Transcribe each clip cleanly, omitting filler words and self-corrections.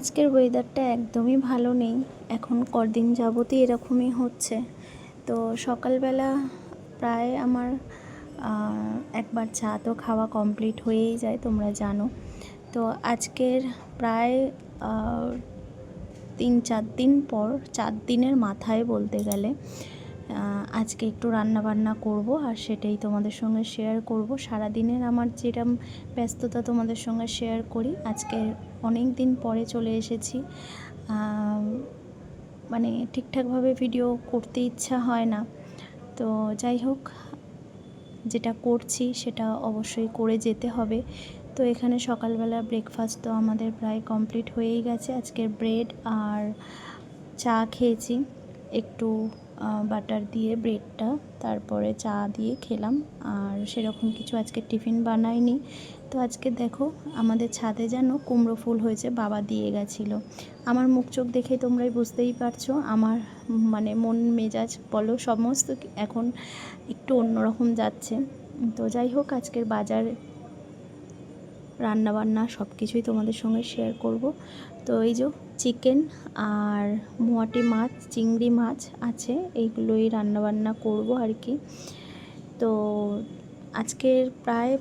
আজকের ওয়েদারটা একদমই ভালো নেই। এখন কদিন যাবতই এরকমই হচ্ছে। তো সকালবেলা প্রায় আমার একবার চা তো খাওয়া কমপ্লিট হয়েই যায়, তোমরা জানো। তো আজকের প্রায় 3-4 দিন পর, 4 দিনের মাথায় বলতে গেলে আজকে একটু রান্নাবান্না করব, আর সেটাই তোমাদের সঙ্গে শেয়ার করব। সারাদিনের আমার যেরকম ব্যস্ততা তোমাদের সঙ্গে শেয়ার করি, আজকে অনেক দিন পরে চলে এসেছি। মানে ঠিকঠাকভাবে ভিডিও করতে ইচ্ছা হয় না, তো যাই হোক, যেটা করছি সেটা অবশ্যই করে যেতে হবে। তো এখানে সকালবেলা ব্রেকফাস্ট তো আমাদের প্রায় কমপ্লিট হয়েই গেছে। আজকের ব্রেড আর চা খেয়েছি, একটু বাটার দিয়ে ব্রেডটা, তারপরে চা দিয়ে খেলাম। আর সেরকম কিছু আজকে টিফিন বানাইনি। তো আজকে দেখো আমাদের ছাদে যেন কুমড়ো ফুল হয়েছে, বাবা দিয়ে গেছিলো। আমার মুখ চোখ দেখে তোমরাই বুঝতেই পারছো, আমার মানে মন মেজাজ বলো সমস্ত এখন একটু অন্যরকম যাচ্ছে। তো যাই হোক, আজকের বাজার রান্নাবান্না সব কিছুই তোমাদের সঙ্গে শেয়ার করব। তো এই যে চিকেন আর মোয়াটি মাছ, চিংড়ি মাছ আছে, এইগুলোই রান্নাবান্না করব আর কি। তো আজকের প্রায়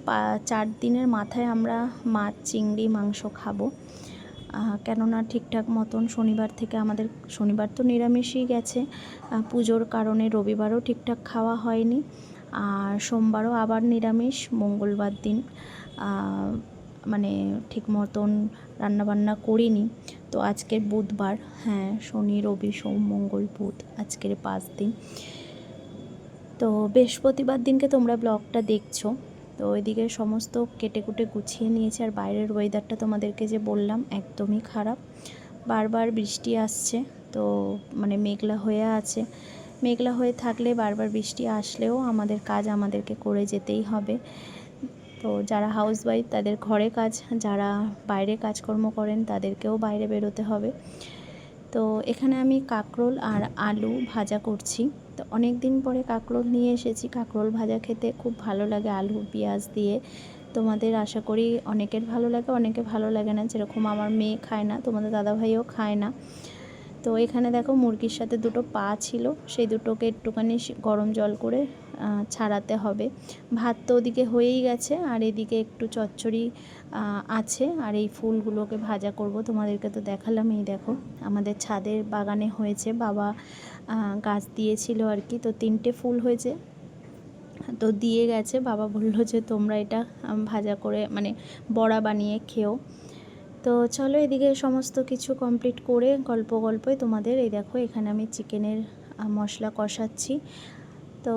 4 দিনের মাথায় আমরা মাছ, চিংড়ি, মাংস খাবো। কেননা ঠিকঠাক মতন শনিবার থেকে আমাদের, শনিবার তো নিরামিষই গেছে, পুজোর কারণে রবিবারও ঠিকঠাক খাওয়া হয়নি, আর সোমবারও আবার নিরামিষ, মঙ্গলবার দিন মানে ঠিক মতন রান্নাবান্না করিনি। তো আজকে বুধবার, হ্যাঁ, শনি, রবি, সোম, মঙ্গল, বুধ, আজকের 5 দিন। তো বৃহস্পতিবার দিনকে তোমরা ব্লগটা দেখছো। তো ওইদিকে সমস্ত কেটে কুটে গুছিয়ে নিয়েছে। আর বাইরের ওয়েদারটা তোমাদেরকে যে বললাম একদমই খারাপ, বারবার বৃষ্টি আসছে। তো মানে মেঘলা হয়ে আছে, মেঘলা হয়ে থাকলে বারবার বৃষ্টি আসলেও আমাদের কাজ আমাদেরকে করে যেতেই হবে। তো যারা হাউসওয়াইফ তাদের ঘরে কাজ, যারা বাইরে কাজকর্ম করেন তাদেরকেও বাইরে বেরোতে হবে। তো এখানে আমি কাঁকরোল আর আলু ভাজা করছি। তো অনেক দিন পরে কাঁকরোল নিয়ে এসেছি, কাঁকরোল ভাজা খেতে খুব ভালো লাগে আলু পেঁয়াজ দিয়ে। তোমাদের আশা করি অনেকের ভালো লাগে, অনেকে ভালো লাগে না, যেরকম আমার মেয়ে খায় না, তোমাদের দাদাভাইও খায় না। তো এখানে দেখো মুরগির সাথে দুটো পা ছিল, সেই দুটোকে একটুখানি গরম জল করে ছাড়াতে হবে। ভাত তো ওদিকে হয়েই গেছে, আর এদিকে একটু চচ্চড়ি আছে, আর এই ফুলগুলোকে ভাজা করব। তোমাদেরকে তো দেখালাম, এই দেখো আমাদের ছাদের বাগানে হয়েছে, বাবা গাছ দিয়েছিল আর কি। তো 3টে ফুল হয়েছে, তো দিয়ে গেছে, বাবা বললো যে তোমরা এটা ভাজা করে মানে বড়া বানিয়ে খেও। তো চলো এদিকে সমস্ত কিছু কমপ্লিট করে গল্পই তোমাদের, এই দেখো এখানে আমি চিকেনের মশলা কষাচ্ছি। তো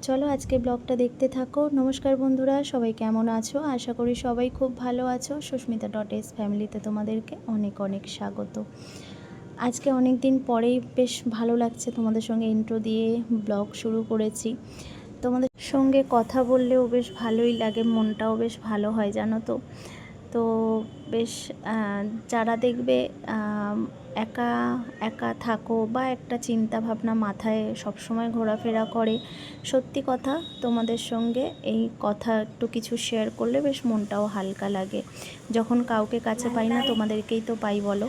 চলো আজকে ব্লগটা দেখতে থাকো। নমস্কার বন্ধুরা, সবাই কেমন আছো? আশা করি সবাই খুব ভালো আছো। সুস্মিতা.s ফ্যামিলিতে তোমাদেরকে অনেক অনেক স্বাগত। আজকে অনেক দিন পরেই বেশ ভালো লাগছে, তোমাদের সঙ্গে ইন্ট্রো দিয়ে ব্লগ শুরু করেছি। তোমাদের সঙ্গে কথা বললেও বেশ ভালোই লাগে, মনটাও বেশ ভালো হয় জানো তো। তো বেশ যারা দেখবে একা একা থাকো বা একটা চিন্তা ভাবনা মাথায় সবসময় ঘোরাফেরা করে, সত্যি কথা তোমাদের সঙ্গে এই কথা একটু কিছু শেয়ার করলে বেশ মনটাও হালকা লাগে। যখন কাউকে কাছে পাই না, তোমাদেরকেই তো পাই বলো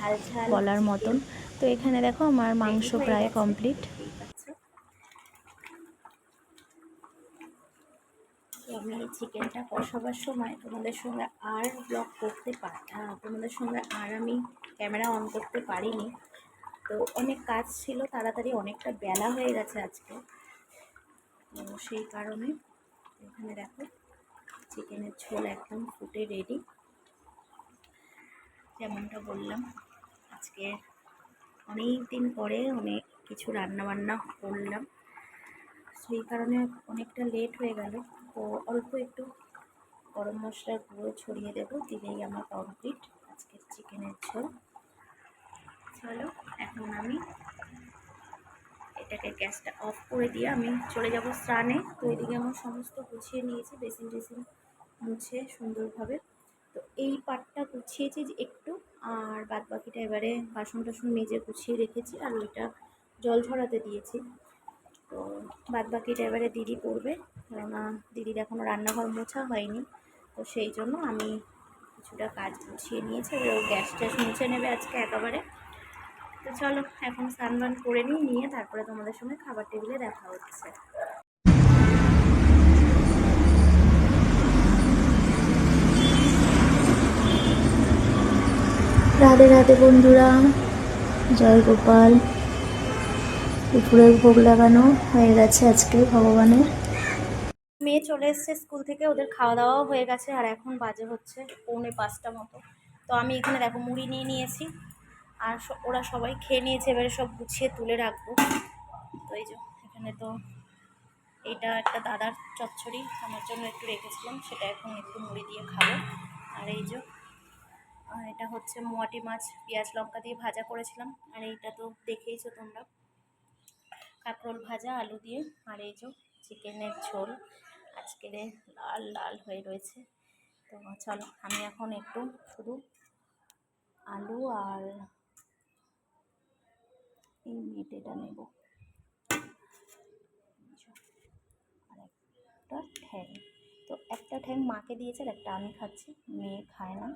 বলার মতন। তো এখানে দেখো আমার মাংস প্রায় কমপ্লিট। তো আমি এই চিকেনটা কষাবার সময় তোমাদের সঙ্গে আর ব্লগ করতে তোমাদের সঙ্গে আর আমি ক্যামেরা অন করতে পারিনি। তো অনেক কাজ ছিল, তাড়াতাড়ি অনেকটা বেলা হয়ে গেছে আজকে, তো সেই কারণে এখানে দেখো চিকেনের ঝোল একদম ফুটে রেডি। যেমনটা বললাম, আজকে অনেক দিন পরে অনেক কিছু রান্নাবান্না করলাম, সেই কারণে অনেকটা লেট হয়ে গেল। তো অল্প একটু গরম মশলার গুঁড়ো ছড়িয়ে দেবো, দিলেই আমার কমপ্লিট আজকের চিকেনের ঝোল। চলো এখন আমি এটাকে গ্যাসটা অফ করে দিয়ে আমি চলে যাব স্নানে। তো এদিকে আমার সমস্ত গুছিয়ে নিয়েছি, বেসিন টেসিন মুছে সুন্দরভাবে। তো এই পাটটা গুছিয়েছি যে একটু, আর বাদ বাকিটা এবারে বাসন টাসন মেজে গুছিয়ে রেখেছি, আর ওইটা জল ঝরাতে দিয়েছি। তো বাদ বাকিটা এবারে দিদি করবে, কেননা দিদির এখনও রান্নাঘর মোছা হয়নি। তো সেই জন্য আমি কিছুটা কাজ গুছিয়ে নিয়েছে, এবার ও গ্যাস ট্যাস মুছে নেবে আজকে একেবারে। তো চলো এখন স্নান করে নিয়ে তারপরে তোমাদের সঙ্গে খাবার টেবিলে দেখা হচ্ছে। রাধে রাধে বন্ধুরা, জয় গোপাল। দুপুরের ভোগ লাগানো হয়ে গেছে আজকে ভগবানের। মেয়ে চলে এসছে স্কুল থেকে, ওদের খাওয়া দাওয়াও হয়ে গেছে, আর এখন বাজে হচ্ছে 4:45 মতো। তো আমি এখানে দেখো মুড়ি নিয়ে নিয়েছি, আর ওরা সবাই খেয়ে নিয়েছে, এবারে সব গুছিয়ে তুলে রাখবো। তো এই যে এখানে তো এটা একটা দাদার চচ্চড়ি আমার জন্য একটু রেখেছিলাম, সেটা এখন একটু মুড়ি দিয়ে খাবো। আর এই যে এটা হচ্ছে মোয়াটি মাছ পেঁয়াজ লঙ্কা দিয়ে ভাজা করেছিলাম, আর এইটা তো দেখেইছো তোমরা, কাঁকরোল ভাজা আলু দিয়ে। আর এই যে চিকেনের ঝোল আজকে লাল লাল হয়ে রয়েছে। তো চলো আমি এখন একটু শুধু আলু আর এই মেটেটা নেব, আর একটা ঠ্যাং। তো একটা ঠ্যাং মাকে দিয়েছে আর একটা আমি খাচ্ছি, মেয়ে খায় না।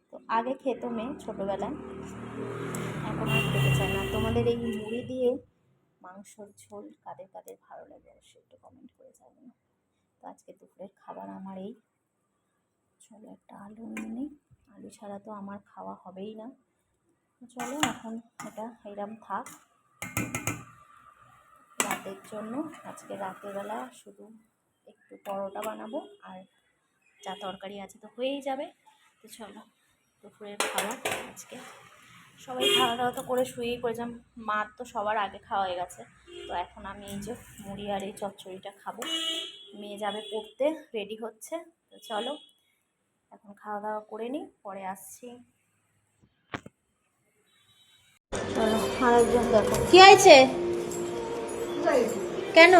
তো আগে খেত মেয়ে ছোটোবেলায়, এখন আর খেতে চায় না। তোমাদের এই মুড়ি দিয়ে মাংসর ঝোল কাদের কাদের ভালো লাগে অবশ্যই একটু কমেন্ট করে জানাবেন। তো আজকে দুপুরের খাবার আমার এই। চলো একটা আলু নিয়ে নিই, আলু ছাড়া তো আমার খাওয়া হবেই না। চলো এখন এটা এরম থাক রাতের জন্য। আজকে রাতেরবেলা শুধু একটু পরোটা বানাবো, আর যা তরকারি আছে তো হয়েই যাবে। তো চলো দুপুরের খাবার আজকে সবাই খাওয়া দাওয়া তো করে শুয়েই পড়েছিলাম, মার তো সবার আগে খাওয়া হয়ে গেছে। তো এখন আমি এই যে মুড়ি আর এই চচ্চড়িটা খাবো, মেয়ে যাবে পড়তে, রেডি হচ্ছে। তো চলো এখন খাওয়া দাওয়া করে নিই, পরে আসছি। চলো আরেকজন দেখো কি হয়েছে, কেন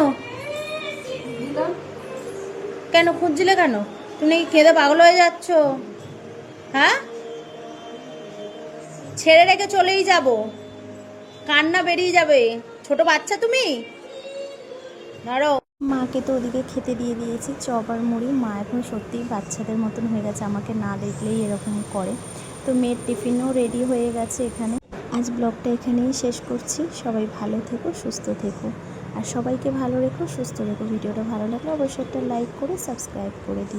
কেন খুঁজছিলে কেন? তুমি কি খেতে পাগল হয়ে যাচ্ছ? হ্যাঁ, ছেড়ে রেখে চলেই যাব, কান্না বেরিয়ে যাবে, ছোট বাচ্চা তুমি। ধরো মাকে তো ওদিকে খেতে দিয়ে দিয়েছি চপ আর মুড়ি। মা এখন সত্যিই বাচ্চাদের মতন হয়ে গেছে, আমাকে না দেখলেই এরকম করে। তো মেয়ের টিফিনও রেডি হয়ে গেছে এখানে। আজ ব্লগটা এখানেই শেষ করছি। সবাই ভালো থেকো, সুস্থ থেকো, আর সবাইকে ভালো রেখো, সুস্থ রেখো। ভিডিওটা ভালো লাগলে অবশ্যই একটা লাইক করে সাবস্ক্রাইব করে দিও।